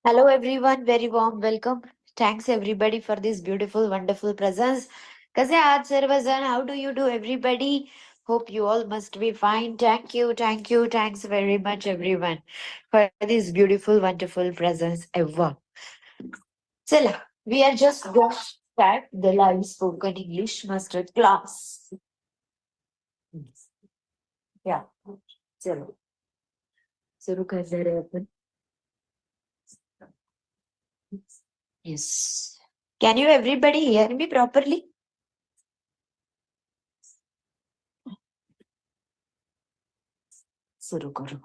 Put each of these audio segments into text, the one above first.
Hello, everyone. Very warm welcome. Thanks, everybody, for this beautiful, wonderful presence. कसे आहात सर्वजण? How do you do, everybody? Hope you all must be fine. Thank you, thanks very much, everyone, for this beautiful, wonderful presence ever. चला, we are just going to start the live spoken English master class. Yeah, चलो सुरू करणार आहे आपण. Yes. Can you everybody hear me properly? सुरू करू.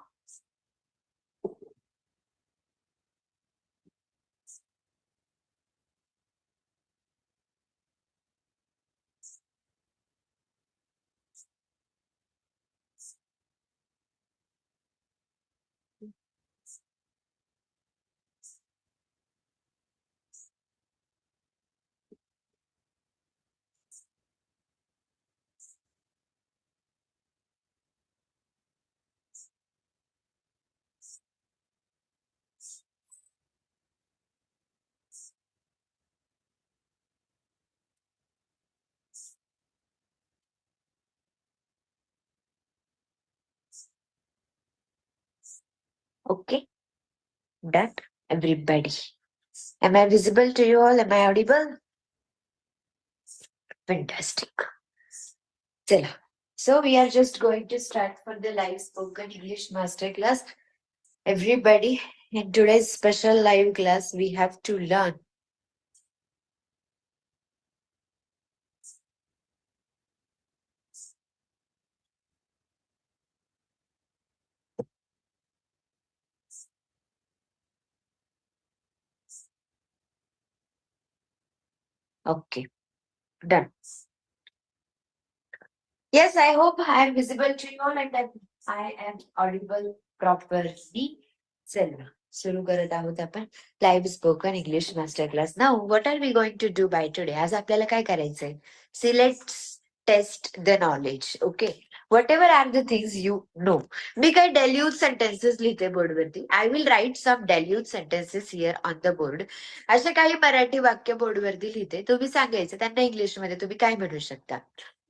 Okay, done. Everybody. Am I visible to you all? Am I audible? Fantastic. Chalo. So we are just going to start for the live spoken English masterclass. Everybody, in today's special live class, we have to learn. Okay, done. Yes, I hope I am visible to you all and that I am audible properly. चला सुरू करत आहोत आपण live spoken English master class. Now what are we going to do by today? आज आपल्याला काय करायचंय? Select test the knowledge. Okay, whatever are the things you know. मी काही डेल्यूज सेंटेन्सेस लिहिते बोर्डवरती. I will write some daily use sentences here on the board. असे काही मराठी वाक्य बोर्डवरती लिहिते. तुम्ही सांगायचं त्यांना इंग्लिशमध्ये तुम्ही काय म्हणू शकता.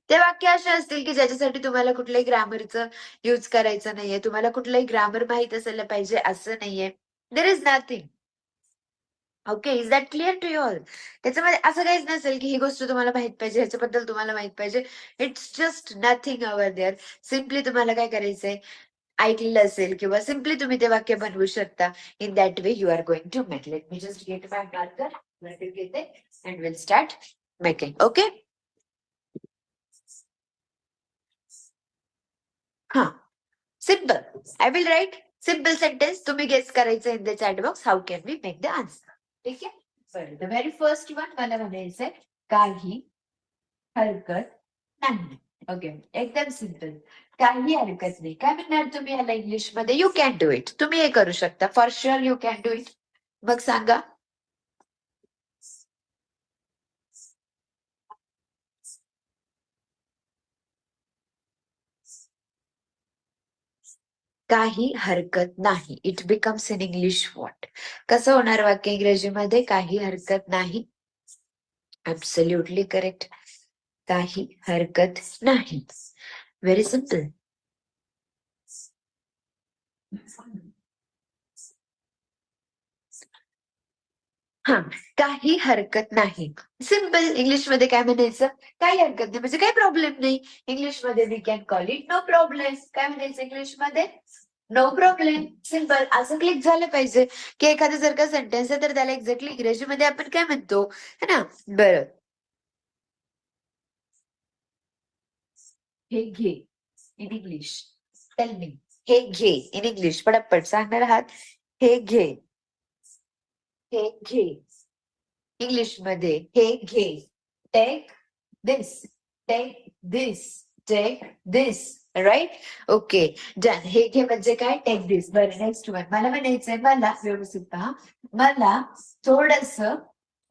ते वाक्य असे असतील की ज्याच्यासाठी तुम्हाला कुठल्याही ग्रामरचं यूज करायचं नाहीये. तुम्हाला कुठलंही ग्रामर माहित असायला पाहिजे असं नाहीये. There is nothing. Okay, is that clear to you all? त्याच्यामध्ये असं काहीच नसेल की ही गोष्ट तुम्हाला माहित पाहिजे, ह्याच्याबद्दल तुम्हाला माहित पाहिजे. It's just nothing over there. Simply तुम्हाला काय करायचंय, ऐकलेलं असेल किंवा सिम्पली तुम्ही ते वाक्य बनवू शकता. In that way you are going to make. Let me just get my marker घेते and will start making. Okay, हा simple. I will write simple sentence. तुम्ही गेस करायचं in the chat box. How can we make the answer? ठीक आहे. बरं, the very first one मला म्हणायचंय काही हरकत नाही. ओके, एकदम सिम्पल. काही हरकत नाही. काय म्हणणार तुम्ही याला इंग्लिश मध्ये? You can do it. तुम्ही हे करू शकता. For sure you can do it. मग सांगा. काही हरकत नाही. It becomes in English what? कसं होणार वाक्य इंग्रजीमध्ये? काही हरकत नाही. Absolutely correct. काही हरकत नाही. Very simple. हा, काही हरकत नाही. सिम्पल. इंग्लिश मध्ये काय म्हणायचं? काही हरकत नाही म्हणजे काही प्रॉब्लेम नाही. इंग्लिश मध्ये we can call it no problem. काय म्हणायचं इंग्लिश मध्ये? No problem. सिम्पल. असं क्लिक झालं पाहिजे की एखादं जर का सेंटेन्स आहे तर त्याला एक्झॅक्टली इंग्रजीमध्ये आपण काय म्हणतो, है ना? बरं, हे घे इन इंग्लिश. Tell me. हे घे इन इंग्लिश. पटपट सांगणार आहात. हे घे. हे घे इंग्लिश मध्ये. हे घे. टेक दिस. टेक दिस. टेक दिस. राईट. Okay, done. हे घे म्हणजे काय? टेक दिस. बरं, नेक्स्ट वन. मला म्हणायचंय, मला व्यवस्थित पहा, मला थोडस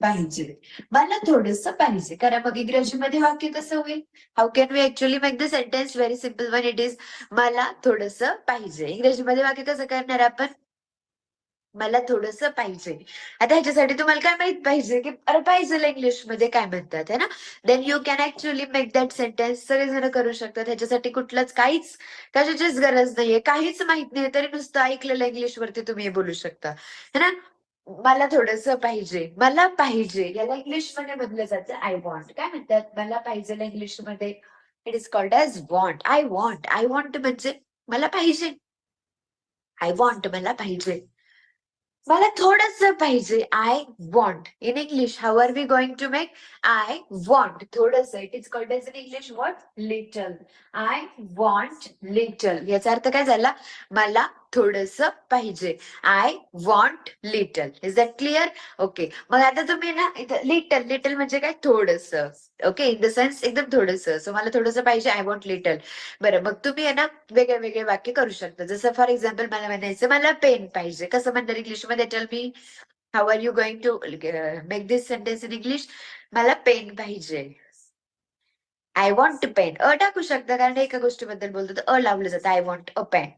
पाहिजे. मला थोडस पाहिजे. कारण मग इंग्रजीमध्ये वाक्य कसं होईल? How can we actually make the sentence? Very simple one. It is मला थोडस पाहिजे. इंग्रजीमध्ये वाक्य कसं करणार आपण? मला थोडस पाहिजे. आता ह्याच्यासाठी तुम्हाला काय माहित पाहिजे की अरे पाहिजे इंग्लिश मध्ये काय म्हणतात है ना. Then you can actually make that sentence. सगळेजण करू शकतात. ह्याच्यासाठी कुठलंच काहीच कशाचीच गरज नाहीये. काहीच माहित नाही तरी नुसतं ऐकलेलं इंग्लिश वरती तुम्ही बोलू शकता है ना. मला थोडस पाहिजे, मला पाहिजे याला इंग्लिश मध्ये म्हटलं जातं आय वॉन्ट. काय म्हणतात मला पाहिजे इंग्लिश मध्ये? It is called as want. I want. I want म्हणजे मला पाहिजे. आय वॉन्ट मला पाहिजे. मला थोडस पाहिजे. I want. In English how are we going to make I want थोडस? It is called as in English what? Little. I want little. याचा अर्थ काय झाला? मला थोडस पाहिजे. I want little. Is that clear? Okay. मग आता तुम्ही ना इथं लिटल, लिटल म्हणजे काय? थोडस. ओके. इन द सेन्स एकदम थोडस. सो मला थोडस पाहिजे. I want little. बरं मग तुम्ही आहे ना वेगळे वेगळे वाक्य करू शकता. जसं फॉर एक्झाम्पल मला म्हणायचं मला पेन पाहिजे. कसं म्हणणार इंग्लिश मध्ये? Tell me how are you going to make this sentence in English? मला पेन पाहिजे. I want pen. टाकू शकता कारण एका गोष्टीबद्दल बोलतो तर लावलं जातं. I want a pen.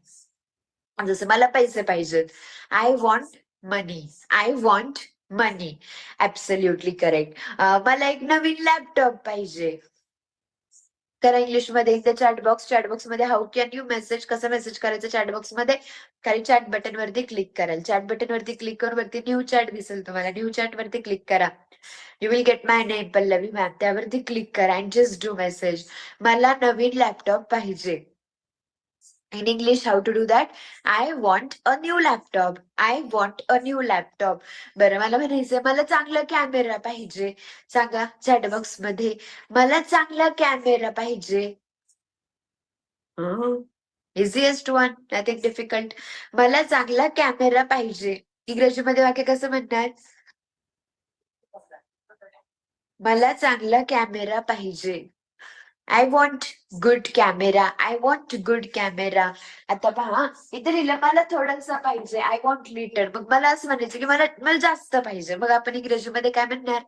जसं मला पैसे पाहिजेत. I want money. I want money. Absolutely correct. मला एक नवीन लॅपटॉप पाहिजे. करा इंग्लिशमध्ये. त्या चॅटबॉक्स मध्ये हाऊ कॅन यू मेसेज? कसं मेसेज करायचं चॅटबॉक्स मध्ये? खाली चॅट बटन वरती क्लिक कराल. चॅट बटन वरती क्लिक करून वरती न्यू चॅट दिसेल तुम्हाला. न्यू चॅट वरती क्लिक करा. You will get my name Pallavi ma'am. त्यावरती क्लिक करा अँड जस्ट डू मेसेज. मला नवीन लॅपटॉप पाहिजे. In English, how to do that? I want a new laptop. I want a new laptop. बरं मला म्हणायचं मला चांगला कॅमेरा पाहिजे. सांगा चॅटबॉक्स मध्ये मला चांगला कॅमेरा पाहिजे. Easiest one. Nothing difficult. मला चांगला कॅमेरा पाहिजे. इंग्रजीमध्ये वाक्य कसं म्हणणार? मला चांगला कॅमेरा पाहिजे. I want good camera. I want good camera. आता पहा इथे लिहिलं मला थोडंसं पाहिजे. I want litre. मग मला असं म्हणायचं की मला मला जास्त पाहिजे. मग आपण इंग्रजीमध्ये काय म्हणणार?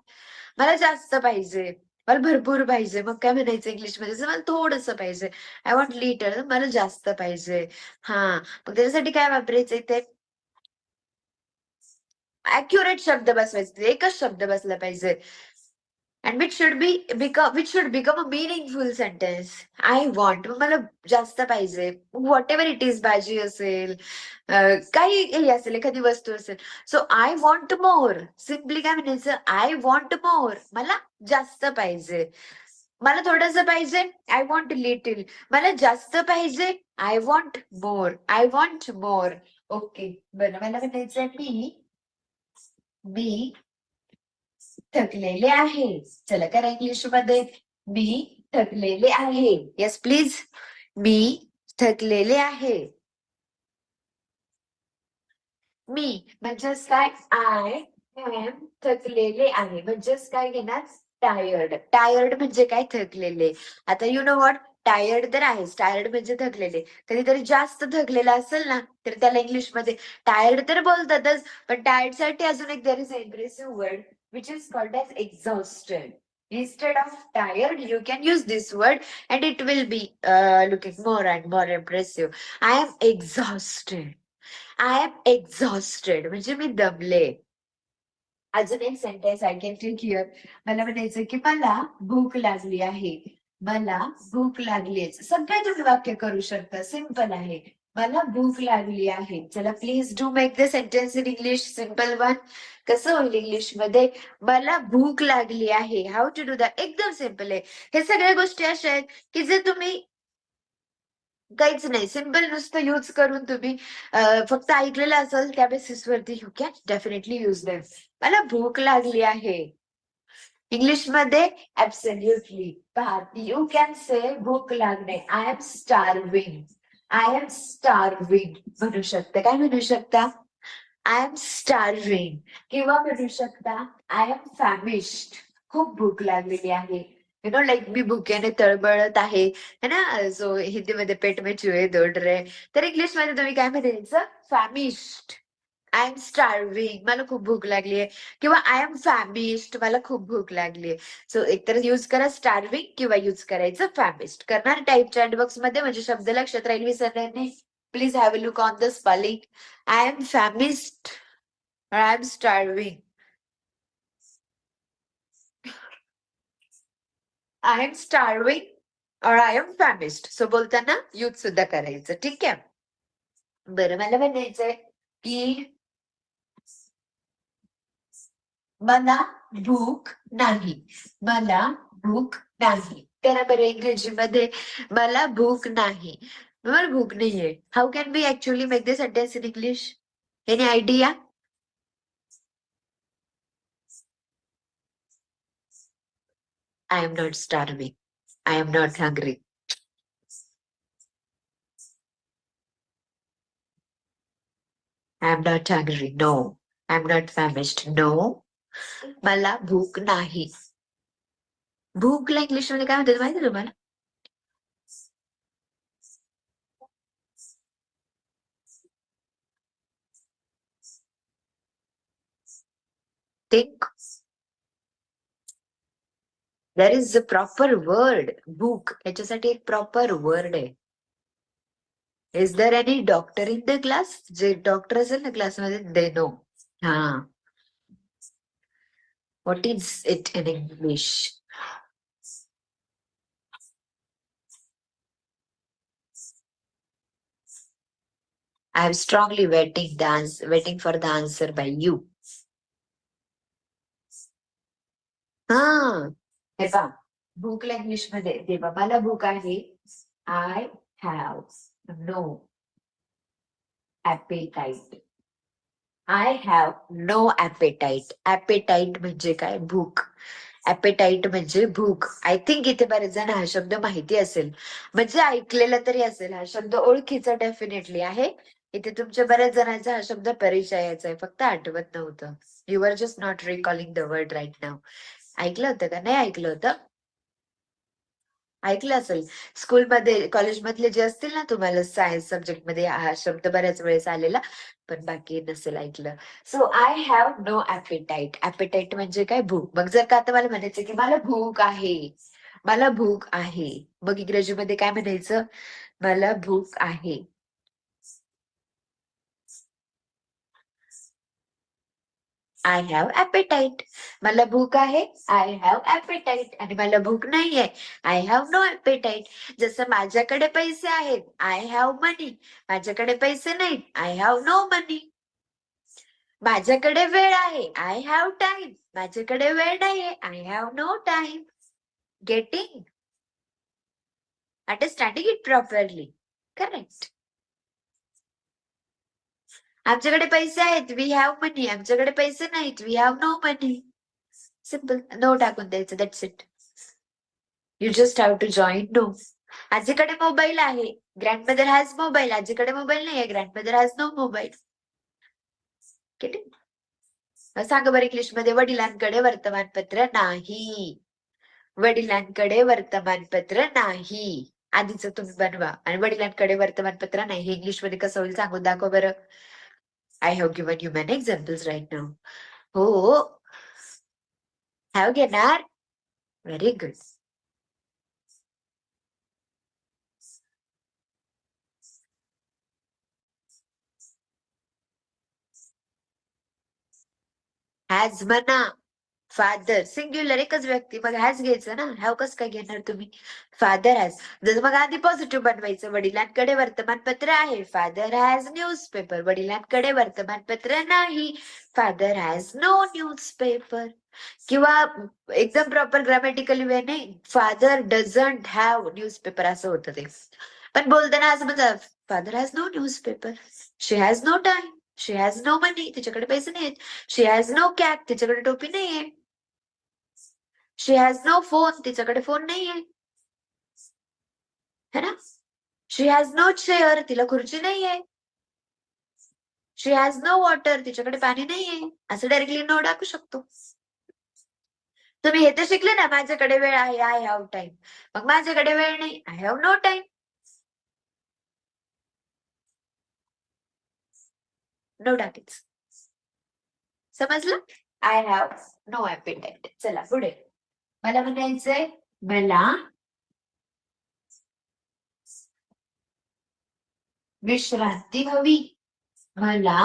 मला जास्त पाहिजे. मला भरपूर पाहिजे. मग काय म्हणायचं इंग्लिशमध्ये? मला थोडंसं पाहिजे. I want litre. मला जास्त पाहिजे. हा मग त्याच्यासाठी काय वापरायचं इथे? अॅक्युरेट शब्द बसवायचे. एकच शब्द बसला पाहिजे. And which should become a meaningful sentence. I want. मग मला जास्त पाहिजे. What ever it is. भाजी असेल, काही असेल, एखादी वस्तू असेल. So I want more. Simply काय म्हणायचं? I want more. मला जास्त पाहिजे. मला थोडस पाहिजे. I want little. मला जास्त पाहिजे. I want more. I want more. Okay. बरं मला म्हणायचं मी थकलेले आहे. चला करा इंग्लिश मध्ये. मी थकलेले आहे. Yes please. मी थकलेले आहे. मी म्हणजेच काय? आय एम थकलेले आहे. म्हणजेच काय घेणार? टायर्ड. टायर्ड म्हणजे काय? थकलेले. आता यु नो व्हॉट? टायर्ड तर आहेच. टायर्ड म्हणजे थकलेले. कधीतरी जास्त थकलेला असेल ना तर त्याला इंग्लिशमध्ये टायर्ड तर बोलतातच. पण टायर्ड साठी अजून एक there is impressive word which is called as exhausted. Instead of tired, you can use this word and it will be looking more and more impressive. I am exhausted. I am exhausted. म्हणजे मी दमले. अजून एक sentence I can click here. मला म्हणायचं की मला भूक लागली आहे. मला भूक लागली आहे. सगळे तुम्ही वाक्य करू शकता. सिम्पल आहे. मला भूक लागली आहे. चला please do make the sentence in English. Simple one. कसं होईल इंग्लिश मध्ये? मला भूक लागली आहे. How to do that? एकदम सिम्पल आहे. हे सगळ्या गोष्टी अशा आहेत की जे तुम्ही काहीच नाही. सिम्पल नुसतं यूज करून तुम्ही फक्त ऐकलेलं असेल त्या बेसिसवरती you can definitely use them. मला भूक लागली आहे. इंग्लिश मध्ये ऍब्सोल्युटली पहा यू कॅन से भूक लागणे. I am starving. I am starving म्हणू शकता. काय म्हणू शकता? I am starving. किंवा म्हणू शकता आय एम फॅमिश्ड. खूप भूक लागलेली आहे. यु नो लाईक मी भुकेने तळमळत आहे है ना. सो हिंदीमध्ये पेट में चूहे दौड रहे. तर इंग्लिश मध्ये तुम्ही काय म्हणायचं? फॅमिश्ड. I am starving. मला खूप भूक लागली आहे. किंवा आय एम फॅमिश्ड. मला खूप भूक लागली आहे. सो एकतर यूज करा स्टार्विंग किंवा यूज करायचं फॅमिश्ड. करणार टाईप चॅट बॉक्स मध्ये म्हणजे शब्द लक्षात राहील विसरणार नाही. Please have a look on the spelling. I am famished. I am starving. I am starving और आय एम फॅमिस्ड. सो बोलताना यूज सुद्धा करायचं. ठीक आहे. बरं, मला म्हणायचंय की मला भूक नाही. मला भूक नाही. करा बरं इंग्रजीमध्ये. मला भूक नाही. मला भूक नाहीये. How can be actually make this sentence in English? Any idea? I am not starving. I am not hungry. I am not hungry. No. I am not famished. No. मला भूक नाही. भूकला इंग्लिश मध्ये काय म्हणतात माहिती तुम्हाला? Think. There is a proper word. भूक याच्यासाठी एक प्रॉपर वर्ड आहे. Is there any doctor in the class? जे डॉक्टर असेल ना क्लासमध्ये दे नो. हा. What is it in English? I am strongly waiting for the answer by you. हा. हे पहा, भूकला इंग्लिश मध्ये तेव्हा मला भूक आहे. I have no appetite. I have no appetite. Appetite म्हणजे काय? भूक. ॲपेटाईट म्हणजे भूक. आय थिंक इथे बरेच जण हा शब्द माहिती असेल, म्हणजे ऐकलेला तरी असेल. हा शब्द ओळखीचा डेफिनेटली आहे. इथे तुमच्या बऱ्याच जणांचा हा शब्द परिचयाचा आहे, फक्त आठवत नव्हतं. You are just not recalling the word right now. ऐकलं होतं का? नाही ऐकलं होतं? ऐकलं असेल. स्कूलमध्ये, कॉलेजमधले जे असतील ना, तुम्हाला सायन्स सब्जेक्ट मध्ये हा शब्द बऱ्याच वेळेस आलेला, पण बाकी नसेल ऐकलं. So I have no appetite. Appetite म्हणजे काय? भूक. मग जर का आता मला म्हणायचं की मला भूक आहे, मला भूक आहे, मग इंग्रजीमध्ये काय म्हणायचं? मला भूक आहे. I have appetite. मला भूक आहे. I have appetite. आणि मला भूक नाहीये. I have no appetite. जसं माझ्याकडे पैसे आहेत. I have money. माझ्याकडे पैसे नाहीत. I have no money. माझ्याकडे वेळ आहे. I have time. माझ्याकडे वेळ नाहीये. I have no time. Getting? Understanding it properly. Correct. आमच्याकडे पैसे आहेत. We have money. आमच्याकडे पैसे नाहीत. We have no money. Simple. No टाकून द्यायचं. That's it. You just have to join no. आजीकडे मोबाईल आहे. Grandmother has mobile. आजीकडे मोबाईल नाहीये. Grandmother has no mobile. सांगा बरं इंग्लिश मध्ये. वडिलांकडे वर्तमानपत्र नाही. वडिलांकडे वर्तमानपत्र नाही. आधीच तुम्ही बनवा. आणि वडिलांकडे वर्तमानपत्र नाही हे इंग्लिश मध्ये कसं होईल सांगून दाखव बरं. I have given you many examples right now. हो. हॅव घेणार. Very good. हॅज म्हणा. फादर सिंग्युलर एकच व्यक्ती, मग हॅज घ्यायचं ना. हॅव कसं काय घेणार तुम्ही? Father has. जर मग आधी पॉझिटिव्ह बनवायचं. वडिलांकडे वर्तमानपत्र आहे. Father has newspaper. वडिलांकडे वर्तमानपत्र नाही. Father has no newspaper. किंवा एकदम प्रॉपर ग्रामॅटिकली वे नाही, फादर डझंट हॅव न्यूजपेपर असं होतं ते. पण बोलताना असं म्हणतात, father has no newspaper. She has no time. She has no money. तिच्याकडे पैसे नाहीत. She has no cap. तिच्याकडे टोपी नाहीये. She has no phone. तिच्याकडे फोन नाहीये. है ना? She has no chair. तिला खुर्ची नाहीये. She has no water. तिच्याकडे पाणी नाहीये. असं डायरेक्टली नो टाकू शकतो. तुम्ही हे तर शिकले ना, माझ्याकडे वेळ आहे. I have time. मग माझ्याकडे वेळ नाही. I have no time. No टाकायचं. समजलं? I have no appetite. चला पुढे. मला म्हणायचंय मला विश्रांती हवी. मला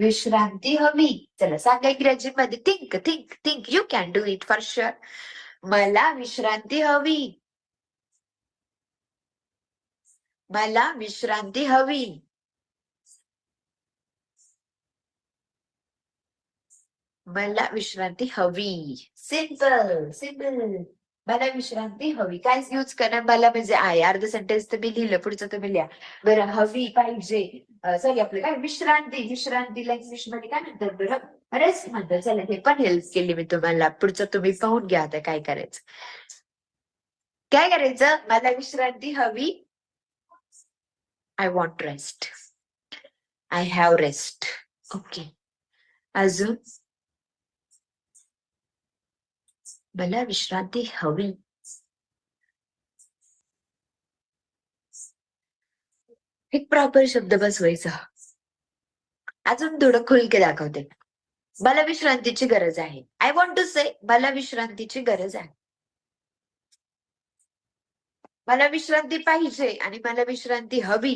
विश्रांती हवी. चला सांगा इंग्रजीमध्ये. Think think think. You can do it for sure. मला विश्रांती हवी. मला विश्रांती हवी. मला विश्रांती हवी. Simple simple. मला विश्रांती हवी. काय यूज करणार? मला म्हणजे आहे. अर्ध सेंटेन्स तर मी लिहिलं, पुढचं तुम्ही लिहा. बरं, हवी, पाहिजे. सॉरी, आपलं काय विश्रांती. विश्रांतीला इंग्लिश मध्ये काय म्हणतात बरं? रेस्ट म्हणतात. चला, हे पण हेल्प केली मी तुम्हाला. पुढचं तुम्ही पाहून घ्या आता काय करायचं. काय करायचं? मला विश्रांती हवी. I want rest. I have rest. Okay. अजून मला विश्रांती हवी. एक प्रॉपर शब्द बसवायचा. अजून थोडं खुलके दाखवते. मला विश्रांतीची गरज आहे. आय वॉन्ट टू से मला विश्रांतीची गरज आहे. मला विश्रांती पाहिजे आणि मला विश्रांती हवी.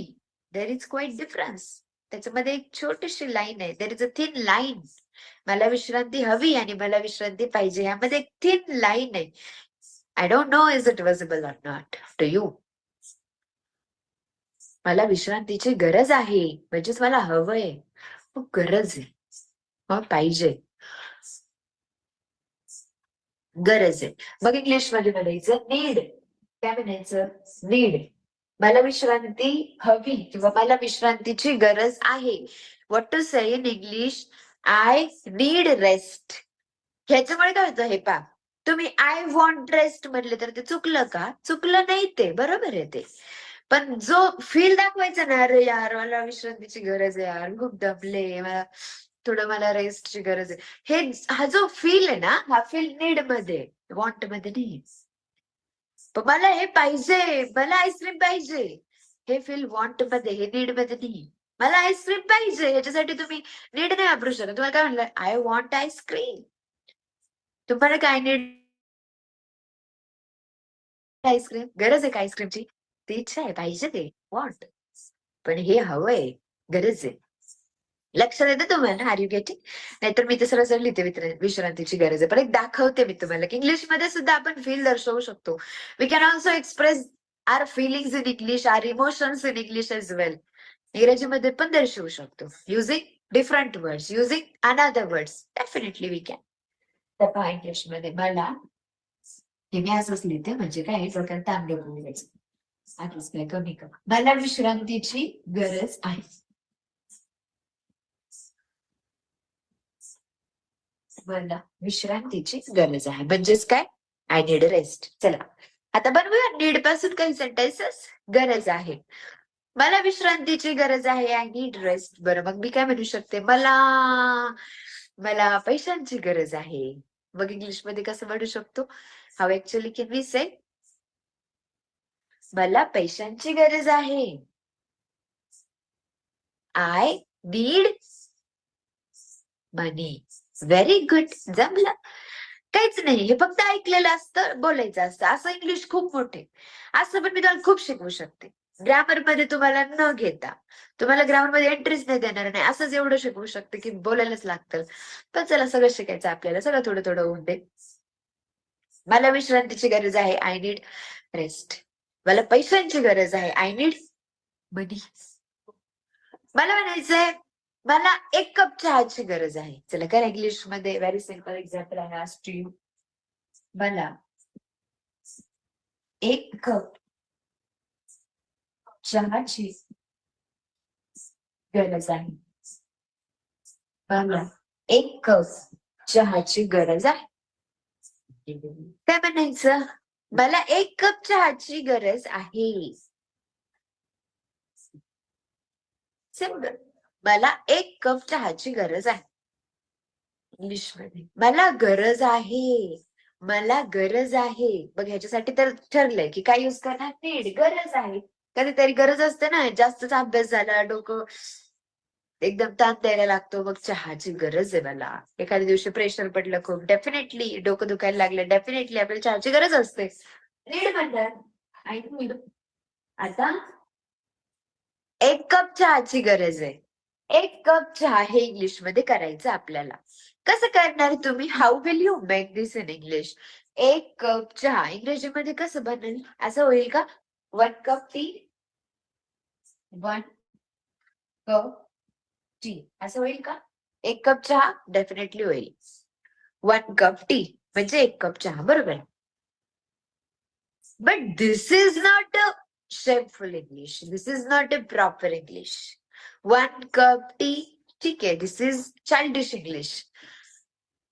There is quite difference. त्याच्यामध्ये एक छोटीशी लाईन आहे. There is a thin line. मला विश्रांती हवी आणि मला विश्रांती पाहिजे, यामध्ये एक थिन लाईन आहे. I don't know is it visible or not to you. मला विश्रांतीची गरज आहे म्हणजेच मला हवंय. गरज आहे. मग पाहिजे. गरज आहे. मग इंग्लिश मध्ये म्हणायचं नीड. काय म्हणायचं? नीड. मला विश्रांती हवी किंवा मला विश्रांतीची गरज आहे. What to say in English? I need rest. ह्याच्यामुळे काय होतं हे पा, तुम्ही आय वॉन्ट रेस्ट म्हटले तर ते चुकलं का? चुकलं नाही, ते बरोबर आहे ते. पण जो फील दाखवायचा ना, अरे यार मला विश्रांतीची गरज आहे, यार खूप दमले, मला रेस्टची गरज आहे, हे हा जो फील आहे ना, हा फील नीड मध्ये, वॉन्ट मध्ये नाही. पण मला हे पाहिजे, मला आईस्क्रीम पाहिजे, हे फील वॉन्ट मध्ये, हे नीड मध्ये नाही. मला आईस्क्रीम पाहिजे, ह्याच्यासाठी तुम्ही नीड नाही वापरू शकत. तुम्हाला काय म्हणलं? I want ice cream. तुम्हाला काय नीड? आईस्क्रीम. गरज आहे का आईस्क्रीमची? ती इच्छा आहे, पाहिजे ते, वॉन्ट. पण हे हवंय, गरज आहे. लक्षात येतं तुम्हाला? Are you getting? नाहीतर मी ते सरळ लिहिते विश्रांतीची गरज आहे. पण एक दाखवते मी तुम्हाला की इंग्लिश मध्ये सुद्धा आपण फील दर्शवू शकतो. We can also express our feelings in English, our emotions in English as well. इंग्रजीमध्ये पण दर्शवू शकतो. Using different words, using another words. Definitely we can. तर पहा इंग्लिश मध्ये मला, हे मी असंच लिहिते म्हणजे काय, डोक्यात ताण नको घ्यायचं. आधीच काय कमी का. मला विश्रांतीची गरज आहे. मला विश्रांतीची गरज आहे म्हणजेच काय? I need rest. चला आता बनवूया नीड पासून काही सेंटेन्सेस. गरज आहे. मला विश्रांतीची गरज आहे. I need rest. बरं, मग मी काय म्हणू शकते? मला मला पैशांची गरज आहे. मग इंग्लिश मध्ये कसं म्हणू शकतो? हाऊ ऍक्च्युअली कॅन वी से? मला पैशांची गरज आहे. I need money. Very good. जमलं. काहीच नाही, हे फक्त ऐकलेलं असतं, बोलायचं असतं. असं इंग्लिश खूप मोठे. असं पण मी तुम्हाला खूप शिकवू शकते. ग्रामर मध्ये तुम्हाला न घेता, तुम्हाला ग्रामर मध्ये एंट्रीच नाही देणार नाही, असंच एवढं शिकवू शकते की बोलायलाच लागतं. पण चला, सगळं शिकायचं आपल्याला, सगळं थोडं थोडं होऊन दे. मला विश्रांतीची गरज आहे. I need rest. मला पैशांची गरज आहे. आय नीड मनी. मला म्हणायचंय मला एक कप चहाची गरज आहे. चला काय इंग्लिश मध्ये व्हेरी सिम्पल एक्झाम्पल आहे आस्क टू यू. मला एक कप चहाची गरज आहे. मला एक कप चहाची गरज आहे. काय म्हणायचं? मला एक कप चहाची गरज आहे. सिम्पल. मला एक कप चहाची गरज आहे. इंग्लिश मध्ये मला गरज आहे. मला गरज आहे. बघ, ह्याच्यासाठी तर ठरलंय की काय युज करणार? नीड. गरज आहे. कधीतरी गरज असते ना, जास्तच अभ्यास झाला, डोकं एकदम ताण द्यायला लागतो, मग चहाची गरज आहे मला. एखाद्या दिवशी प्रेशर पडलं खूप, डेफिनेटली डोकं दुखायला लागलं, डेफिनेटली आपल्याला चहाची गरज असते. नीड म्हणतात. आता एक कप चहाची गरज आहे. एक कप चहा हे इंग्लिश मध्ये करायचं आपल्याला. कसं करणार तुम्ही? How will you make this in English? एक कप चहा इंग्रजीमध्ये कसं बनेल? असं होईल का? 1 कप टी, 1 कप टी असं होईल का? 1 कप चहा डेफिनेटली होईल. 1 कप टी म्हणजे 1 कप चहा, बरोबर. But this is not a shapeful English. This is not a proper English. 1 cup tea ठीक आहे, दिस इज चाइल्डिश इंग्लिश.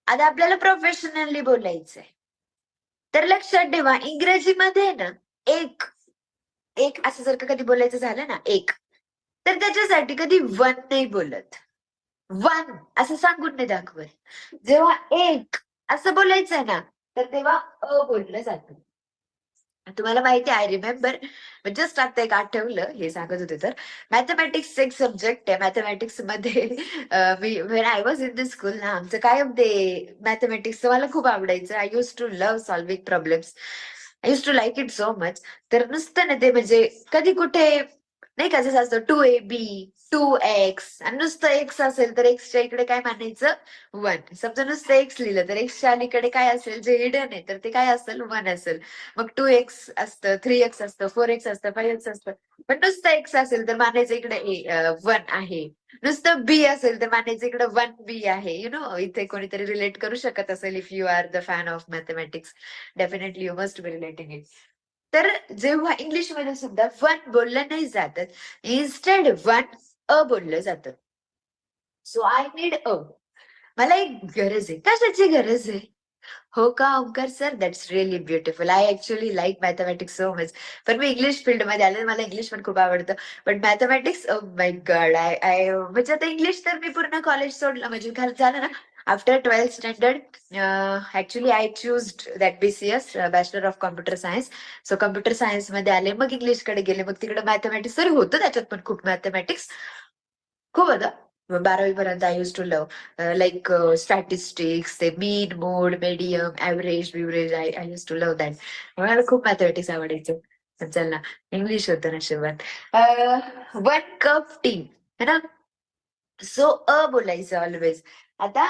आता आपल्याला प्रोफेशनली बोलायचंय, तर लक्षात ठेवा इंग्रजीमध्ये ना एक एक असं जर का कधी बोलायचं झालं ना एक, तर त्याच्यासाठी कधी वन नाही बोलत. वन असं सांगून नाही दाखवत. जेव्हा एक असं बोलायचंय ना, तर तेव्हा अ बोललं जातं. तुम्हाला माहिती आहे, आय रिमेंबर जस्ट आता एक आठवलं हे सांगत होते तर, मॅथमॅटिक्स एक सब्जेक्ट आहे. मॅथमॅटिक्स मध्ये मी when I was in the school ना, आमचं कायम ते मॅथमॅटिक्स मला खूप आवडायचं. I use to love solving problems. I use to like it so much. तर नुसतं ना ते म्हणजे कधी कुठे नाही का, जसं असतं 2ab 2x आणि नुसतं एक्स असेल तर एक्सच्या इकडे काय मानायचं? वन. समजा नुसतं एक्स लिहिलं तर एक्सच्या अलीकडे काय असेल जे हिडन आहे तर ते काय असेल? वन असेल. मग 2x असतं, 3x असतं, 4x असतं, 5x असतं. पण नुसतं एक्स असेल तर मानायचं इकडे वन आहे. नुसतं बी असेल तर मानायचं इकडे 1b आहे. इथे कोणीतरी रिलेट करू शकत असेल. If you are the fan of mathematics, definitely you must be relating it. तर जेव्हा इंग्लिशमध्ये सुद्धा वन बोललं नाही जात, इन्स्टेड वन अ बोललं जातं. So I need a. मला एक गरज आहे. कशाची गरज आहे? हो का Omkar sir, that's really beautiful. I actually like mathematics so much. पण मी इंग्लिश फील्डमध्ये आले, मला इंग्लिश पण खूप आवडतं. पण mathematics, oh my God, I I म्हणजे आता इंग्लिश तर मी पूर्ण कॉलेज सोडलं, म्हणजे झालं ना after 12th standard. Actually I choose that BCS, bachelor of computer science. So computer science मध्ये आले, मग इंग्लिशकडे गेले, मग तिकडे मॅथमॅटिक्स तरी होतं त्याच्यात पण खूप मॅथमॅटिक्स खूप होतं. 12वी पर्यंत I use to love like statistics, ते mean, mode, medium, average, beverage. I use to love that. मला खूप मॅथमॅटिक्स आवडायचं. पण चल ना, इंग्लिश होतं नशिबात. 1 कप टी है ना. सो अ बोलायचं ऑलवेज. आता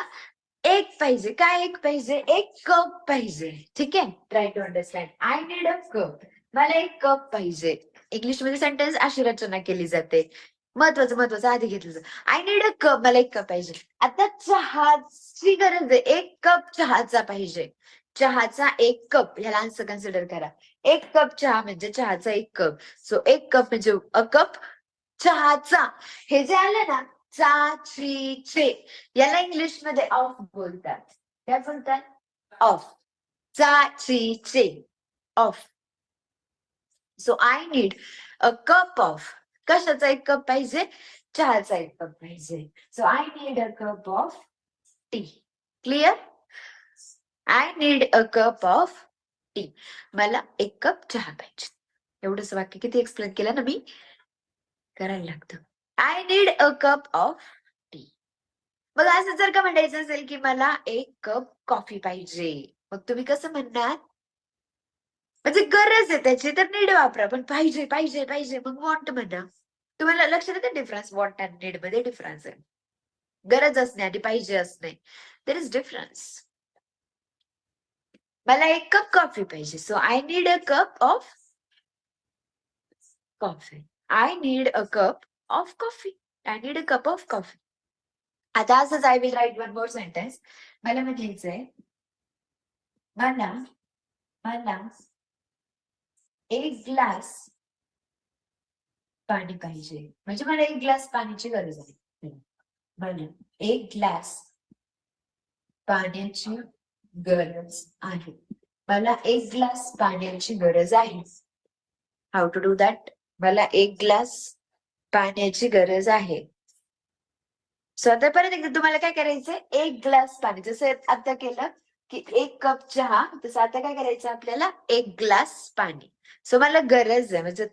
एक पाहिजे. काय एक पाहिजे? 1 कप पाहिजे. ठीक आहे, try to understand. I need a cup. मला 1 कप पाहिजे. इंग्लिशमध्ये सेंटेन्स अशी रचना केली जाते. महत्वाचं महत्वाचं आधी घेतलं जातं. I need a cup. मला 1 कप पाहिजे. आता चहाची गरज आहे. 1 कप चहाचा पाहिजे. चहाचा 1 कप ह्याला आन्सर कन्सिडर करा. 1 कप चहा म्हणजे चहाचा 1 कप. सो 1 कप म्हणजे अ कप चहाचा. हे जे आलं ना चा, ची, चे, याला इंग्लिश मध्ये ऑफ बोलतात. काय बोलतात? ऑफ. चा, ची, चे, of. So I need a cup of. कशाचा 1 कप पाहिजे? चहाचा 1 कप पाहिजे. So I need a cup of T. Clear? I need a cup of T. मला 1 कप चहा पाहिजे. एवढंच वाक्य किती एक्सप्लेन केलं ना मी? करायला लागतं. I need a cup of T. मग असं जर का म्हणायचं असेल की मला 1 कप कॉफी पाहिजे, मग तुम्ही कसं म्हणणार? म्हणजे गरज आहे त्याची तर नीड वापरा, पण पाहिजे पाहिजे पाहिजे मग वॉन्ट म्हणा. तुम्हाला लक्षात येते डिफरन्स? वॉन्ट अँड नीड मध्ये डिफरन्स आहे. गरज असणे आणि पाहिजे असणे, देर इज डिफरन्स. मला 1 कप कॉफी पाहिजे. So I need a cup of coffee. I need a cup of coffee. I need a cup of coffee. आता असंच I will right one more sentence. मला म्हणायचंय, मला मला 1 ग्लास पाणी पाहिजे. म्हणजे मला 1 ग्लास पाण्याची गरज आहे. मला 1 ग्लास पाण्याची गरज आहे. मला 1 ग्लास पाण्याची गरज आहे. How to do that? मला 1 ग्लास पाण्याची गरज आहे. सो आता परत एकदा तुम्हाला काय करायचंय? 1 ग्लास पाणी. जसं आता केलं की 1 कप चहा, तसं आता काय करायचं आपल्याला? 1 ग्लास पाणी. सो मला गरज आहे, म्हणजे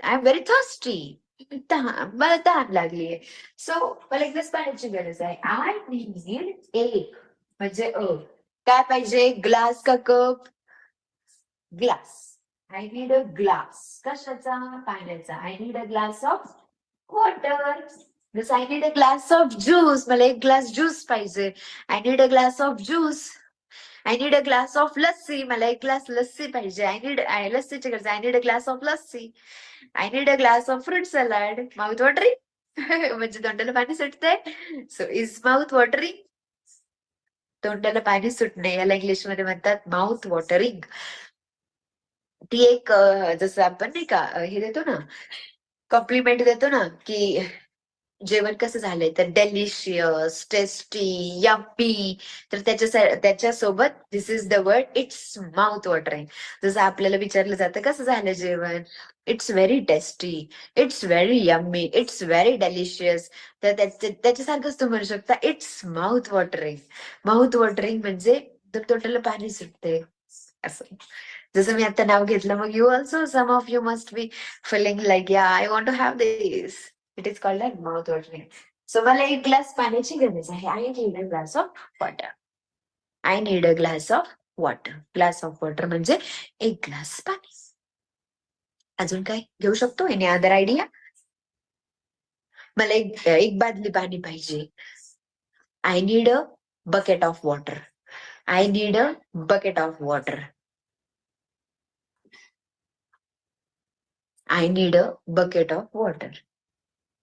आय एम व्हेरी थर्स्टी. मला तहान लागलीये. सो मला 1 ग्लास पाण्याची गरज आहे. आय नीड एक म्हणजे काय पाहिजे? ग्लास का cup? Glass. I need a glass. कशाचा? पाण्याचा. I need a glass of water. जसं I need a glass of juice. मला एक ग्लास ज्यूस पाहिजे. I need a glass of juice. I need a glass of lassi. मला एक glass lassi पाहिजे. लस्सीची गरज. I need a glass of lassi. I need a glass of fruit salad. Mouth watering. म्हणजे तोंडाला पाणी सुटतंय. So is mouth watering? तोंडाला पाणी सुटणे याला इंग्लिश मध्ये म्हणतात माउथ वॉटरिंग. ती एक जसं आपण नाही का हे देतो ना, कॉम्प्लिमेंट देतो ना की जेवण कसं झालंय तर डेलिशियस, टेस्टी, यम्मी. तर त्याच्यासोबत this is the word, it's mouth watering. जसं आपल्याला विचारलं जातं कसं झालं जेवण, it's very tasty, it's very yummy, it's very delicious. तर त्याच्यासारखंच तू म्हणू शकता it's mouth watering. Mouth watering म्हणजे तोंडाला पाणी सुटते असं. जसं मी आता नाव घेतलं मग you also some of you must be feeling like yeah I want to have this. It is called a mouth watering. So मला एक ग्लास पाण्याची गरज आहे. I need a glass of water. I need a glass of water. Glass of water म्हणजे एक glass पाणी. अजून काय घेऊ शकतो? Any other idea? मला एक बादली पाणी पाहिजे. I need a bucket of water. I need a bucket of water. I need a bucket of water.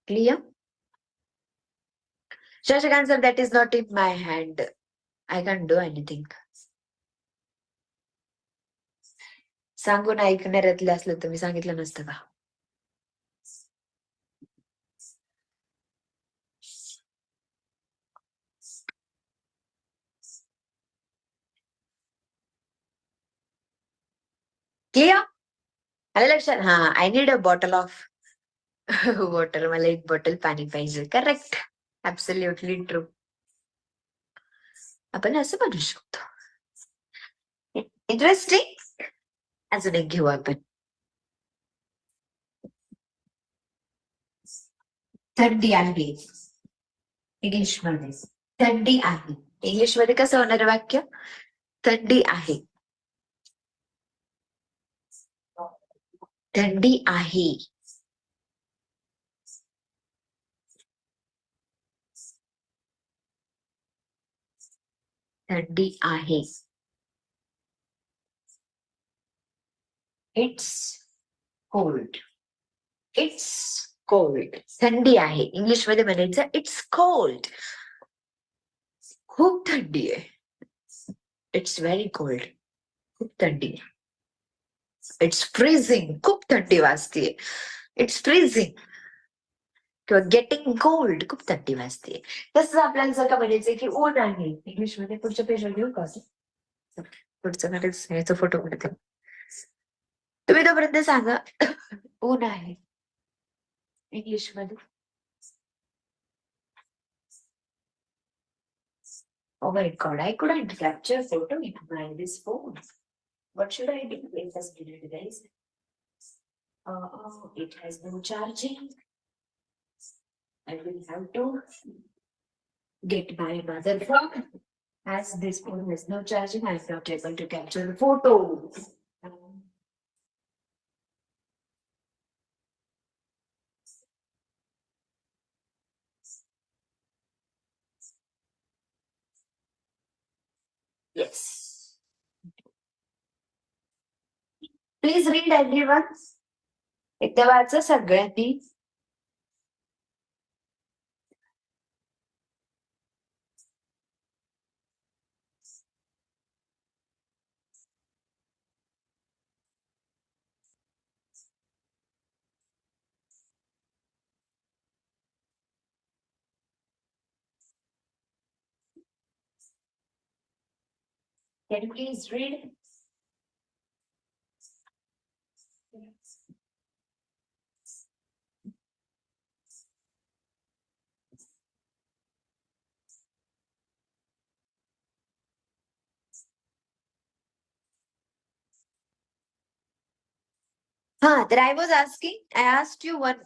Clear? Shashik answer, that is not in my hand. I can't do anything. सांगून ऐकणाऱ्यातले असलं तर मी सांगितलं नसतं का? Clear? आलं लक्षात? हा, I need a bottle of water. मला एक बॉटल पाणी पाहिजे. करेक्ट. Absolutely true. आपण असं म्हणू शकतो. इंटरेस्टिंग. अजून एक घेऊ आपण. थंडी आहे. इंग्लिश मध्ये थंडी आहे. इंग्लिश मध्ये कसं होणार वाक्य? थंडी आहे. थंडी आहे. थंडी आहे. It's cold. It's cold. थंडी आहे. इंग्लिश मध्ये म्हणायचं इट्स कोल्ड. खूप थंडी आहे. It's very cold. खूप थंडी आहे. It's freezing. खूप थंडी वाजतीये. It's freezing. किंवा गेटिंग कोल्ड. खूप थंडी वाजतीये. तसंच आपल्याला जर का म्हणायचं की ऊन आहे इंग्लिश मध्ये, पुढच्या पेजवर घेऊ का? पुढचा फोटो काढते. तुम्ही तोपर्यंत सांगा ऊन आहे इंग्लिश मध्ये. Oh my God, I couldn't capture photo in this phone. What should I do? It has been guys. It has no charging. I will have to get my mother phone. As this phone has no charging, I am not able to capture the photo. Yes. Please read everyone. एकदा वाचा सगळ्यांनी. Can you please read? That I was asking, I asked you one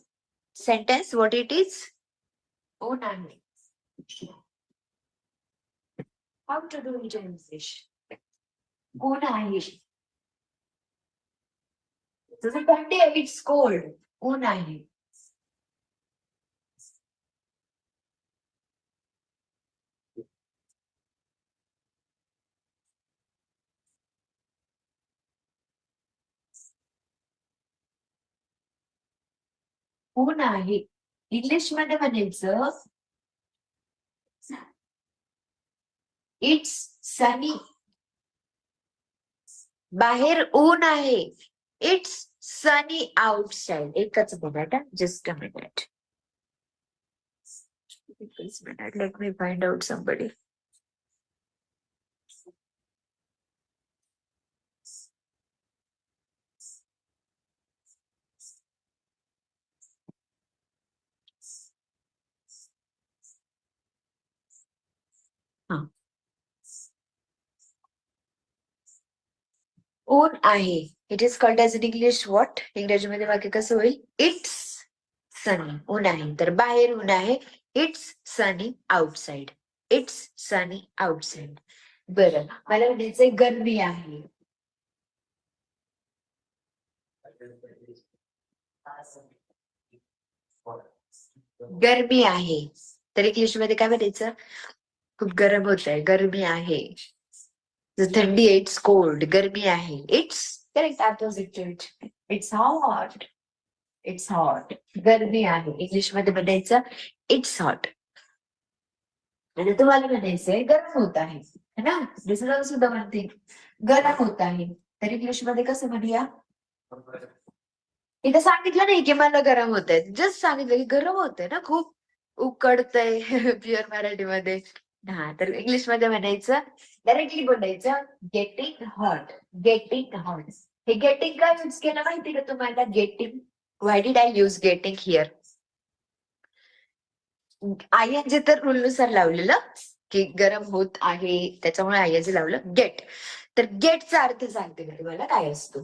sentence, what it is? Oh, nani. How to do it in English? Oh, nani. So the third day it's cold. Oh, nani. ऊन आहे. English मध्ये म्हणायचं it's सनी. बाहेर ऊन आहे. It's sunny outside. एकच मिनिट, just a minute. Please minute, let me find out somebody. हा. ऊन आहे. It is called as in English what? इंग्रजीमध्ये वाक्य कसं होईल? इट्स सनी. ऊन आहे. तर बाहेर ऊन आहे. It's sunny outside. It's sunny outside. बरं, मला म्हणायचंय गरमी आहे. गरमी आहे. तर इंग्लिश मध्ये काय म्हणायचं? खूप गरम होत आहे. गरमी आहे. थंडी आहे. It's cold. गरमी आहे. It's correct opposite to it. It's hot. It's hot. गरमी आहे. इंग्लिश मध्ये म्हणायचं इट्स हॉट. आणि तुम्हाला म्हणायचंय गरम होत आहे, है ना? This is also the one thing. गरम होत आहे. तर इंग्लिश मध्ये कसं म्हणूया? इथं सांगितलं नाही की मला गरम होत आहे. जस्ट सांगितलं की गरम होतंय ना, खूप उकडतंय. प्युअर मराठीमध्ये. हा, तर इंग्लिश मध्ये म्हणायचं, डायरेक्टली बोलायचं गेटिंग हॉट. Getting hot. हे गेटिंग का यूज केलं माहिती का तुम्हाला? Getting. Why did I use getting here? आयएनजी तर रूलनुसार लावलेलं की गरम होत आहे, त्याच्यामुळे आयएनजी लावलं. गेट. तर गेटचा अर्थ सांगते मी तुम्हाला काय असतो.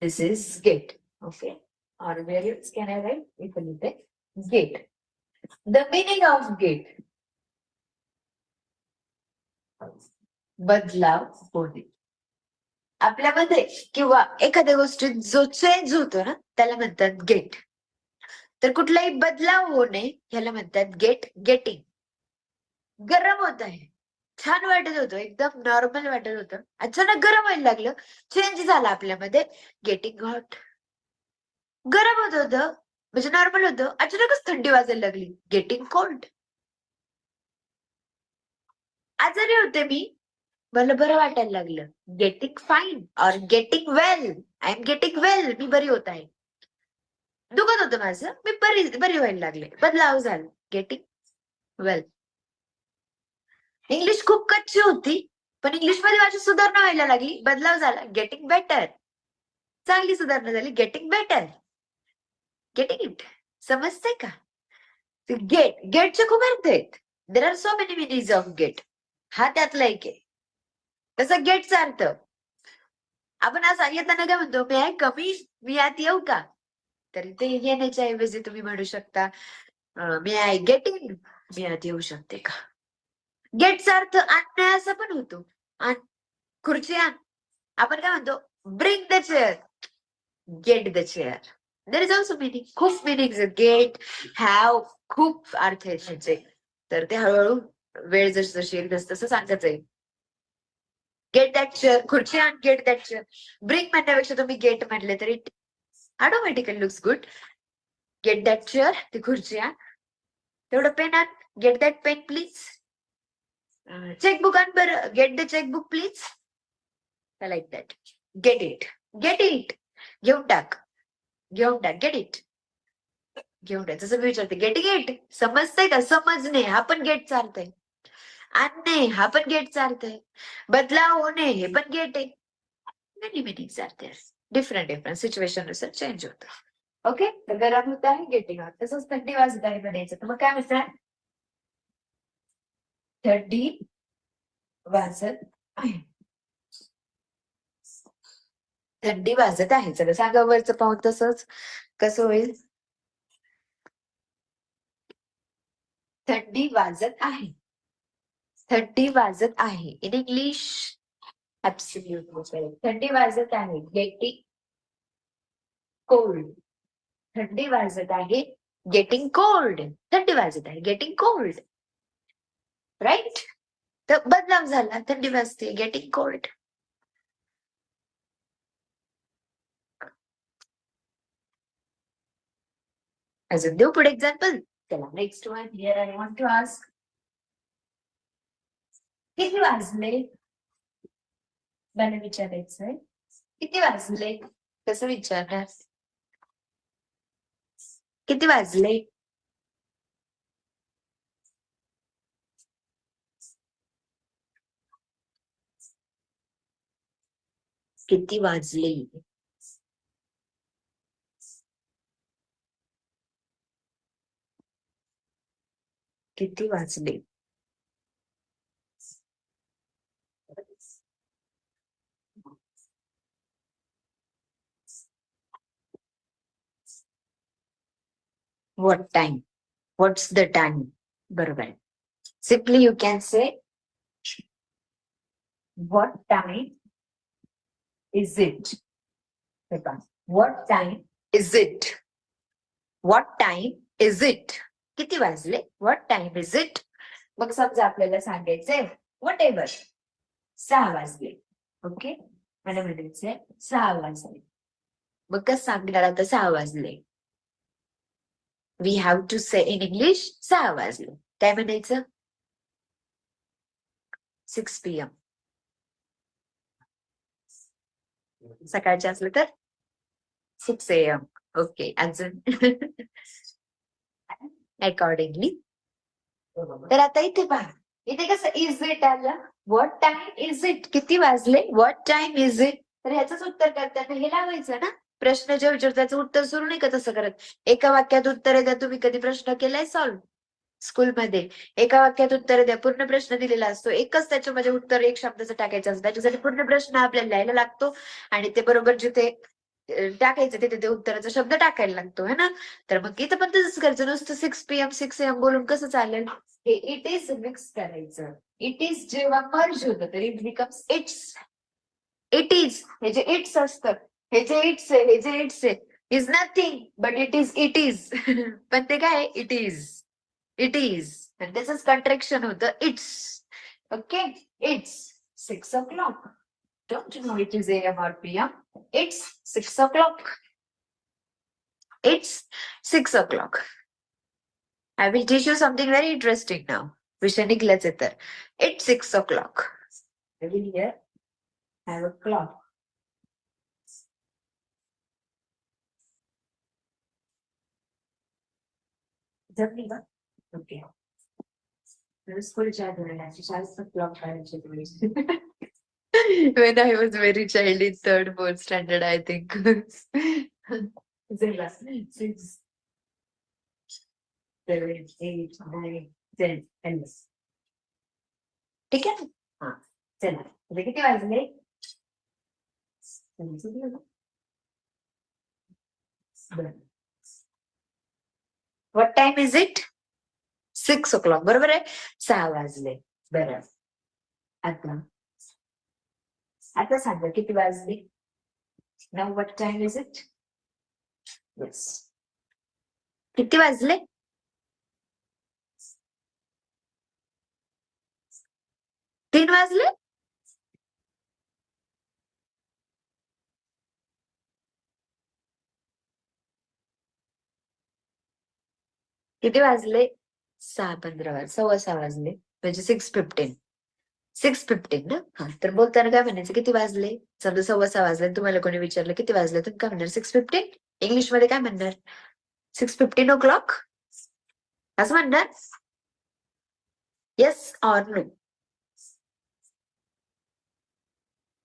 This is get. ओके. और where use can I write? इथे लिहिते get. The meaning of get, बदलाव होणे. आपल्यामध्ये किंवा एखाद्या गोष्टीत जो चेंज होतो ना, त्याला म्हणतात गेट. तर कुठलाही बदलाव होणे ह्याला म्हणतात गेट. गेटिंग. गरम होत आहे. छान वाटत होतं, एकदम नॉर्मल वाटत होतं, अचानक गरम व्हायला लागलं, चेंज झाला आपल्यामध्ये. Getting hot. गरम होत होतं म्हणजे नॉर्मल होतं, अचानकच थंडी वाजायला लागली. Getting cold. आजारी होते मी, मला बरं वाटायला लागलं. Getting fine. और getting well. I am getting well. मी बरी होत आहे. दुखत होतं माझं, मी बरी व्हायला लागले. बदलाव झाला. गेटिंग वेल. इंग्लिश खूप कच्ची होती, पण इंग्लिश मध्ये माझी सुधारणा व्हायला लागली. बदलाव झाला. Getting better. चांगली सुधारणा झाली. Getting better. Getting it. समजतंय का? गेट. गेटचे खूप अर्थ आहेत. There are so many meanings of get. हा त्यातला एक आहे. तसं गेटचा अर्थ आपण असा येताना काय म्हणतो? मी आहे कमी, मी आत येऊ का? तर इथे येण्याच्या ऐवजी तुम्ही म्हणू शकता मी आय गेट इन. मी आत येऊ शकते का? गेटचा अर्थ आणणे असा पण होतो. आण. खुर्ची आण. आपण काय म्हणतो? Bring the chair. Get the chair. There is also meaning. खूप मिनिंग. गेट, हॅव, खूप अर्थ आहेत त्याचे. तर ते हळूहळू वेळ जशी जशी येईल तसं सांगत जाईल. Gate that chair. खुर्ची आण. Get that chair. ब्रिंग म्हणण्यापेक्षा तुम्ही गेट म्हटले तरी automatically looks good. Get that chair. ती खुर्ची आण. तेवढं पेन आण. Get that pen please. Chequebook आण बरं. Get the chequebook please. I like that. Get it. Get it. घेऊन टाक. घेऊन टाक. Get it. घेऊन टाक. जसं मी विचारते गेटिंग इट. समजतंय का? समजणे हा पण गेटचा अर्थ आहे. आणणे हा पण गेटचा अर्थ आहे. बदलाव होणे हे पण गेट आहे. मेनी मिनिंग्स अर्थ आहे. डिफरंट डिफरंट सिच्युएशन नुसार चेंज होतं. ओके. तर गरम होत आहे. Getting out. तसंच थंडी वाजत आहे म्हणायचं. तर मग काय म्हणतात? थंडी वाजत आहे. थंडी वाजत आहे. सगळं सांगा वरचं पाहून तसंच कसं होईल? थंडी वाजत आहे. थंडी वाजत आहे. In English absolutely. थंडी वाजत आहे. Getting cold. थंडी वाजत आहे. Getting cold. थंडी वाजत आहे. Getting cold. राईट. तर बदलाव झाला. थंडी वाजते. Getting cold. अजून देऊ पुढे एक्झाम्पल. चला next one here I want to ask. किती वाजले? मला विचारायचंय किती वाजले. कसं विचारणार? किती वाजले? किती वाजले? किती वाजले? What time? What's the time? बरोबर. Simply you can say what time is it? What time is it? What time is it? किती वाजले? What time is it? मग समजा आपल्याला सांगायचंय वॉट एव्हर 6 वाजले. ओके, मला म्हणायचंय 6 वाजले. मग कसं सांगणार आता 6 वाजले? We have to say in English 6 वाजले. काय म्हणायचं? 6 PM. सकाळचे असलं तर 6 AM. ओके, अजून अकॉर्डिंगली. तर आता इथे पहा, इथे कसं इज इट आलं. What time is it? किती वाजले? What time is it? तर ह्याच उत्तर करताना हे लावायचं ना. प्रश्न जे विचारतो त्याचं उत्तर सुरू नाही का तसं करत. एका वाक्यात उत्तर द्या. तुम्ही कधी प्रश्न केलाय सॉल्व्ह स्कूलमध्ये? एका वाक्यात उत्तर द्या. पूर्ण प्रश्न दिलेला असतो. एकच त्याच्यामध्ये उत्तर एक शब्दाचं टाकायचं असतं. त्याच्यासाठी पूर्ण प्रश्न आपल्याला लिहायला लागतो आणि ते बरोबर जिथे टाकायचं तिथे ते उत्तराचा शब्द टाकायला लागतो है ना. तर मग इथं पण तसंच करायचं. नुसतं 6 PM 6 AM बोलून कसं चालेल? हे इट इज मिक्स करायचं. इट इज जेव्हा मर्ज होतं तर it becomes it's. It is हे जे इट्स असतं, हे जे इट्स आहे, हे जे इट्स आहे is nothing but it is. It is पण ते काय? It is. इट इज आणि त्याच कंट्रॅक्शन होतं it's. Okay, it's 6 o'clock. Don't you know it is AM or PM? It's 6 o'clock. It's 6 o'clock. I will teach you something very interesting now. विषय निघलाच आहे तर. It's 6 o'clock. I will here have a clock. जमली का? Okay. स्कूलच्या धोरणाची शाळेत clock करायची थोडी. When I was very child in 3rd, 4th standard, I think. 6, 7, 8, 9, 10, 11. ठीक आहे. हा, चला. म्हणजे किती वाजले? What time is it? 6 o'clock. बरोबर आहे. 6 वाजले. बरं. आता सांगा किती वाजले? Now what time is it? Yes. किती वाजले? 3 वाजले? किती वाजले? 6:15. 6:15 वाजले म्हणजे 6:15. 6:15 ना. हा, तर बोलताना काय म्हणायचं? किती वाजले? समजा 6:15 वाजले. तुम्हाला कोणी विचारलं किती वाजले, तुम्ही काय म्हणणार? 6:15. इंग्लिश मध्ये काय म्हणणार? 6:15 o'clock असं म्हणणार. Yes or no?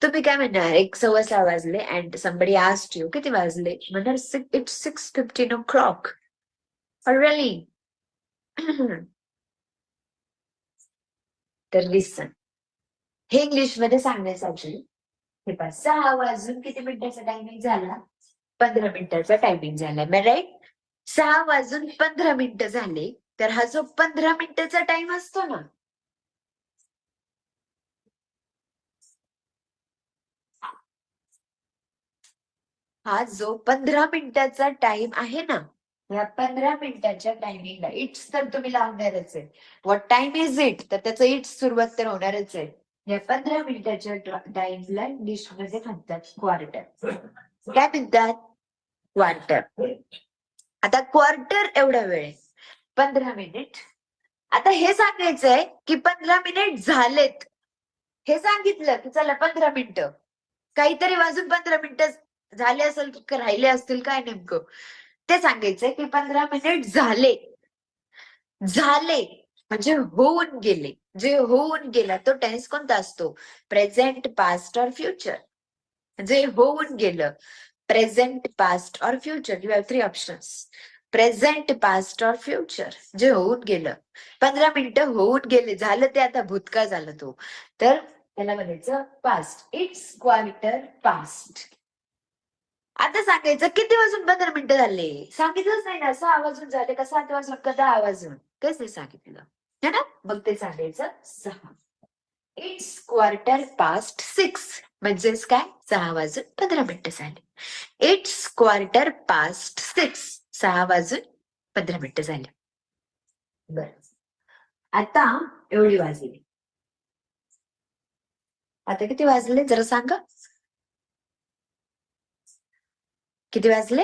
तुम्ही काय म्हणणार? 6:15 वाजले अँड समबडी आस्क्ड यू किती वाजले, म्हणणार इट्स 6:15 o'clock. रिअली? तर लिसन, हे इंग्लिश मध्ये सांगण्यासाठी हे पहा, 6 वाजून किती मिनिटाचा टायमिंग झाला? 15 मिनिटाचा टायमिंग झाला. राईट? 6 वाजून 15 मिनिटं झाले. तर हा जो 15 मिनिटाचा टाइम असतो ना, हा जो 15 मिनिटाचा टाइम आहे ना, या 15 मिनिटाच्या टायमिंगला इट्स तर तुम्ही लावणारच आहे. What time is it? तर त्याचं इट्स सुरुवात तर होणारच आहे. या 15 मिनिटाच्या टाइमला इंग्लिश मध्ये म्हणतात क्वार्टर. काय म्हणतात? क्वार्टर. आता क्वार्टर एवढा वेळ आहे, 15 मिनिट. आता हे सांगायचंय की 15 मिनिट झालेत. हे सांगितलं की चला 15 मिनिटं, काहीतरी वाजून 15 मिनिटं झाले असेल की राहिले असतील काय नेमकं ते सांगायचंय की 15 मिनिट झाले. झाले म्हणजे होऊन गेले. जे होऊन गेला तो टेन्स कोणता असतो? प्रेझेंट, पास्ट और फ्युचर. जे होऊन गेलं, प्रेझेंट, पास्ट और future. You have 3 options. Present, past और फ्युचर. जे होऊन गेलं, 15 मिनिटं होऊन गेले, झालं ते आता भूतकाळ झालं तो, तर त्याला म्हणायचं पास्ट. It's quarter past. आता सांगायचं किती वाजून 15 मिनिटं झाले, सांगितलंच नाही ना. 6 वाजून झाले का 7 वाजून का 10 वाजून, काहीच नाही सांगितलं है ना. मग ते सांगायचं 6. इट्स क्वार्टर पास्ट 6 म्हणजेच काय, 6 वाजून 15 मिनिटं झाले. इट्स क्वार्टर पास्ट 6, 6 वाजून 15 मिनिटं झाले. बर, आता एवढी वाजली. आता किती वाजले जरा सांगा, किती वाजले?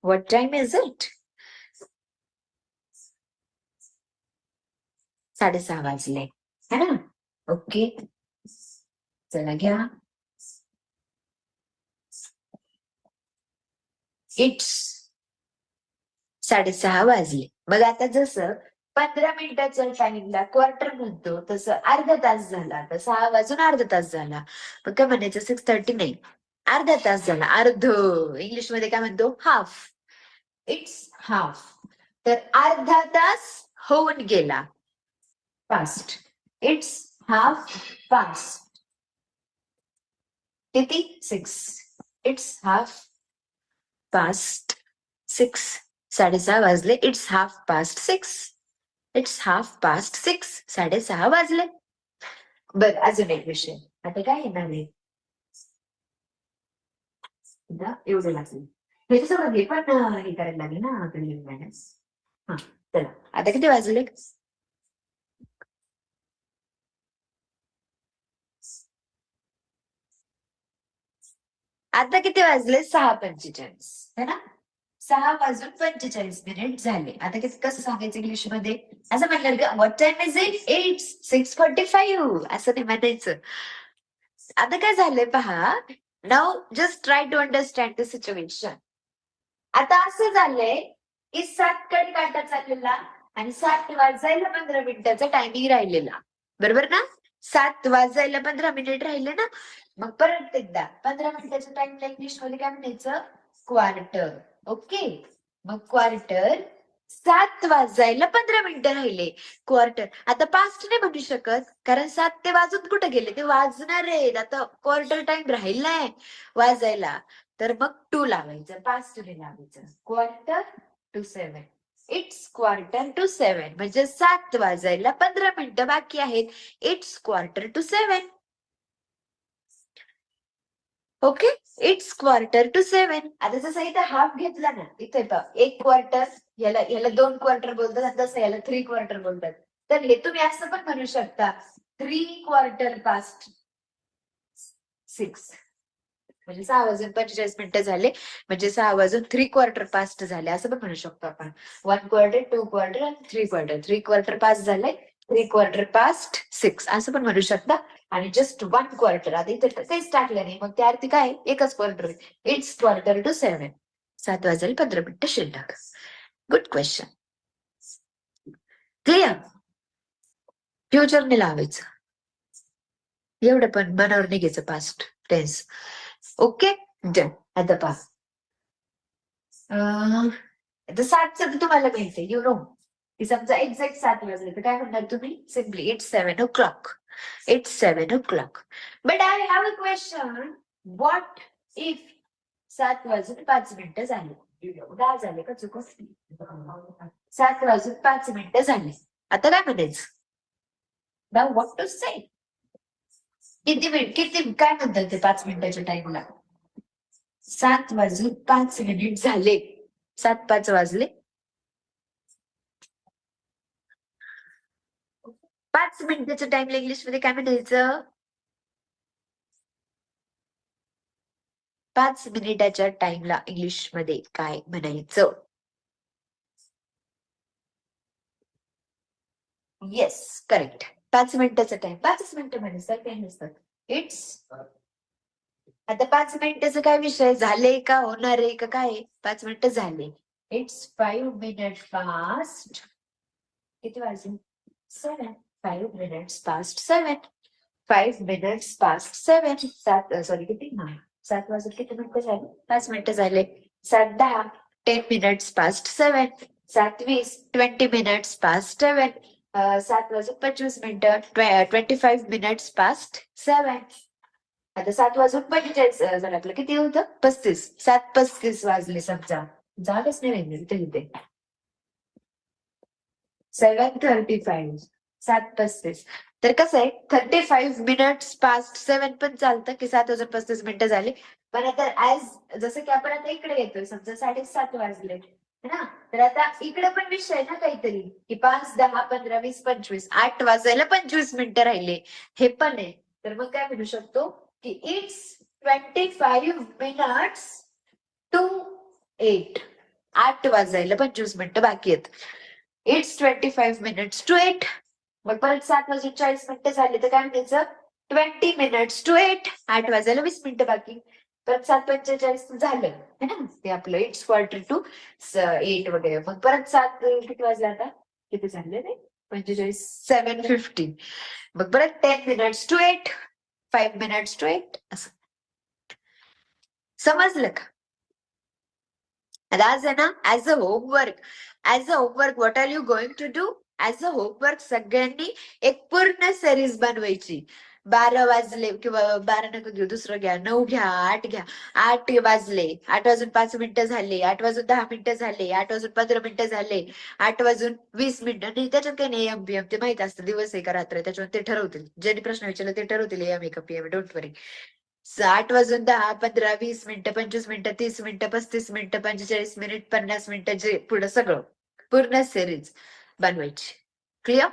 What time is it? 6:30 वाजले है ना. ओके, चला घ्या. इट्स 6:30 वाजले. मग आता जसं 15 मिनिटाच्या टाइमला क्वार्टर म्हणतो तसं अर्धा तास झाला, तर 6 वाजून अर्धा तास झाला. मग काय म्हणायचं, 6:30 नाही, अर्धा तास झाला. अर्ध इंग्लिशमध्ये काय म्हणतो, हाफ. It's half. तर अर्धा तास होऊन गेला, पास्ट. It's half past. किती? 6. It's half past 6. 6:30 वाजले. It's half past 6. It's half past 6. 6:30 वाजले. बर, अजून एक विषय. आता काय येणार आहे, एवढं लागेल ह्याच्यासोबत हे पण हे करायला लागेल ना आपल्याला मॅनेज. हा, चला आता किती वाजले? आता किती वाजले? 6:45 है ना. 6 वाजून 45 मिनिट झाले. आता कसं सांगायचं इंग्लिश मध्ये? असं म्हणलं का, what time is it? It's 6:45 असं नाही म्हणायचं. आता काय झालंय पहा. Now just try to understand the situation. आता असं झालंय की 7 कडे काटा चाललेला आणि 7 वाजायला 15 मिनिटाचा टायमिंग राहिलेला, बरोबर ना. 7 वाजायला 15 मिनिट राहिले ना. मग परत एकदा 15 मिनिटाच्या टाइमला इंग्लिश मध्ये काय म्हणायचं? क्वार्टर. ओके, मग क्वार्टर 7 वाजायला 15 मिनिटं राहिले, क्वार्टर. आता पास्ट नाही म्हणू शकत, कारण 7 ते वाजून कुठे गेले, ते वाजणार आहेत. आता क्वार्टर टाइम राहिलाय वाजायला, तर मग 2 लावायचं, पास्ट ने लावायचं. Quarter to 7. It's quarter to 7 म्हणजे 7 वाजायला 15 मिनिटं बाकी आहेत. It's quarter to 7. Okay, it's quarter to 7. आता जसं इथे हाफ घेतला ना, इथे एक क्वार्टर, याला याला 2 क्वार्टर बोलतात, आणि तसं याला 3 क्वार्टर बोलतात. तर हे तुम्ही असं पण म्हणू शकता, 3 क्वार्टर पास्ट 6 म्हणजे 6 वाजून 45 मिनिटं झाले, म्हणजे 6 वाजून 3 क्वार्टर पास्ट झाले, असं पण म्हणू शकतो आपण. 1 क्वार्टर, 2 क्वार्टर आणि 3 क्वार्टर. 3 क्वार्टर पास्ट झाले, 3 क्वार्टर पास्ट 6 असं पण म्हणू शकता. आणि जस्ट 1 क्वार्टर, आता इथे काहीच टाकलं नाही, मग त्या अर्थी काय, एकच क्वार्टर. It's quarter to 7. 7 वाजेल 15 मिनिटं शिल्लक. Good question. क्लिअर. फ्युचरने लावायचं, एवढं पण मनावर नाही घ्यायचं पास्ट टेन्स. Okay, done. आता पहा, आता 7चं तर तुम्हाला माहिती आहे, यु नो. की समजा एक्झॅक्ट 7 वाजले तर काय म्हणणार तुम्ही? Simply it's 7 o'clock. It's 7 o'clock. But I have a question. What if 7 वाजून 5 मिनिटं झाले? 10 झाले का चुकून? 7 वाजून 5 मिनिटं झाले. आता काय म्हणायचं? नाव व्हॉट टू से? किती मिनिट, किती काय म्हणतात ते 5 मिनिटाच्या टाइमला? 7 वाजून 5 मिनिट झाले. 7:05 वाजले. 5 मिनिटाच्या टाइमला इंग्लिश मध्ये काय म्हणायचं? 5 मिनिटाच्या टाइमला इंग्लिश मध्ये काय म्हणायचं? 5 मिनिटाच्या टाइमला इंग्लिश मध्ये काय म्हणायचं? Yes, correct. 5 मिनिटाचा टाइम. 5 मिनिटं म्हणजे सर काही नसतात. इट्स आता 5 मिनिटाचा काय विषय झाले का होणार आहे का काय? 5 मिनिटं झाले. It's 5 minute past. किती वाजले? 7. 5 minutes past 7. 5 minutes past 7. 7 sorry किती? 7 वाजून किती मिनिटं झाले? 5 मिनिटं झाले. 7:10. 10 मिनिट्स पास्ट 7. 7:20. 20 minutes past 7. 7 वाजून 25 मिनिटं. 25 मिनिट्स पास्ट 7. आता 7 वाजून 45 झालं आपलं किती होतं? 35. 7:35 वाजले समजा. जागच नाही वेगळी तिथे. 7:35. 7:35. तर कसं आहे 35 मिनिट्स पास्ट 7 पण चालतं की 7:35 झाले. पण आता जसं की आपण आता इकडे येतोय समजा 7:30 वाजले है ना. तर आता इकडे पण विषय ना काहीतरी की 5, 10, 15, 20, 25, 8 वाजायला 25 मिनिटं राहिले हे पण आहे. तर मग काय म्हणू शकतो की इट्स 25 मिनिट्स टू 8. 8 वाजायला 25 मिनिटं बाकी आहेत. It's 25 minutes to 8. मग परत 7 वाजून 40 मिनिटं झाले तर काय म्हणायचं? 20 मिनिट्स टू 8. 8 वाजायला 20 मिनिटं बाकी. परत 7:45 झालं है ना. ते आपलं इट्स 42 वगैरे. मग परत 7 किती वाजले आता? किती झाले रे? 45. 7:50. मग परत 10 मिनिट्स टू 8. 5 मिनिट्स टू 8 असं. समजलं का? And as a homework, what are you going to do? As a homework सगळ्यांनी एक पूर्ण सिरीज बनवायची. 12 वाजले किंवा 12 नका घेऊ, दुसरं घ्या. 9 घ्या, 8 घ्या. 8 वाजले, 8 वाजून 5 मिनिटं झाले, 8 वाजून 10 मिनिटं झाले, 8 वाजून 15 मिनिटं झाले, 8 वाजून 20 मिनिटं. नाही त्याच्यात काही नाही एम ते माहित असतं दिवस आहे का रात्र, त्याच्यामुळे ते ठरवतील. ज्यांनी प्रश्न विचारला ते ठरवतील एम आहे का पीएम, डोंट वरी. 8 वाजून 10, 15, 20 मिनिटं, 25 मिनिटं, 30 मिनिटं, 35 मिनिटं, 45 मिनिट, 50 मिनिटं, जे पुढे सगळं पूर्ण सिरीज बनवायची. क्लिअर?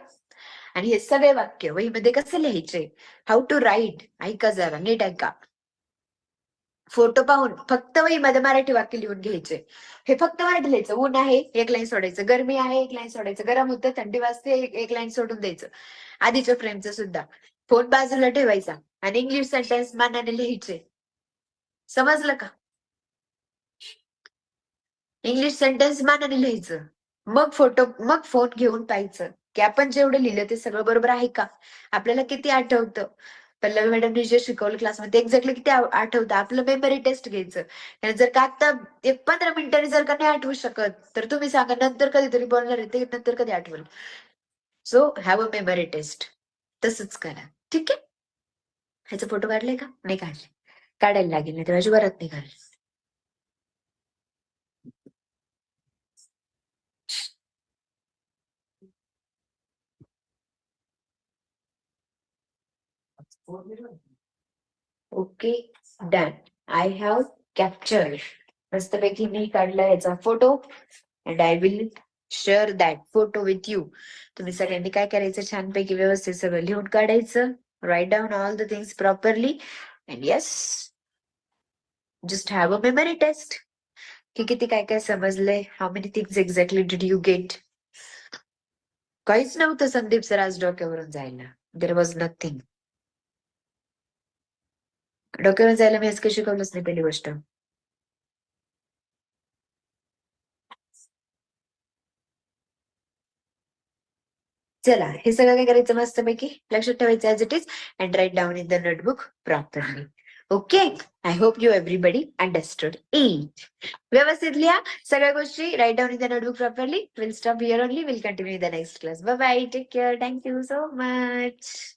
आणि हे सगळे वाक्य वहीमध्ये कसे लिहायचे? How to write. ऐका जरा नीट ऐका. फोटो पाहून फक्त वहीमध्ये मराठी वाक्य लिहून घ्यायचे. हे फक्त मराठी लिहायचं. ऊन आहे एक लाईन सोडायचं, गरमी आहे एक लाईन सोडायचं, गरम होतं, थंडी वाजते एक लाईन सोडून द्यायचं. आधीच्या फ्रेमचं सुद्धा. फोन बाजूला ठेवायचा आणि इंग्लिश सेंटेन्स मानाने लिहायचे. समजलं का? इंग्लिश सेंटेन्स मानाने लिहायचं. मग फोन घेऊन पाहायचं की आपण जेवढं लिहिलं ते सगळं बरोबर आहे का? आपल्याला किती आठवतं? पल्लवी मॅडमने जे शिकवलं क्लासमध्ये एक्झॅक्टली किती आठवतं? आपलं मेमरी टेस्ट घ्यायचं. आणि जर का आता 15 मिनिटांनी जर का नाही आठवू शकत तर तुम्ही सांगा नंतर कधीतरी बोलणार आहे ते नंतर कधी आठवलं. So have a memory test. तसंच करा. ठीक आहे? ह्याचा फोटो काढलाय का? नाही काढले. काढायला लागेल नाही तर अजिबात नाही काढले. Okay done. I have captured. मस्तपैकी मी काढला याचा photo and I will share that photo with you. तुम्ही सगळ्यांनी काय करायचं? छानपैकी व्यवस्थित सगळं लिहून काढायचं. Write down all the things properly and yes just have a memory test की किती काय काय समजलंय. How many things exactly did you get? काहीच नव्हतं संदीप सर आज डोक्यावरून जायला. There was nothing. डोक्यावर जायला मी आज काही शिकवलंच नाही पहिली गोष्ट. चला हे सगळं काय करायचं मस्तपैकी लक्षात ठेवायचं as it is and write down in the notebook properly. Okay. I hope you everybody understood it. व्यवस्थित लिहा सगळ्या गोष्टी. Write down in the notebook properly. Will stop here only. Will continue the next class. Bye bye. Take care. Thank you so much.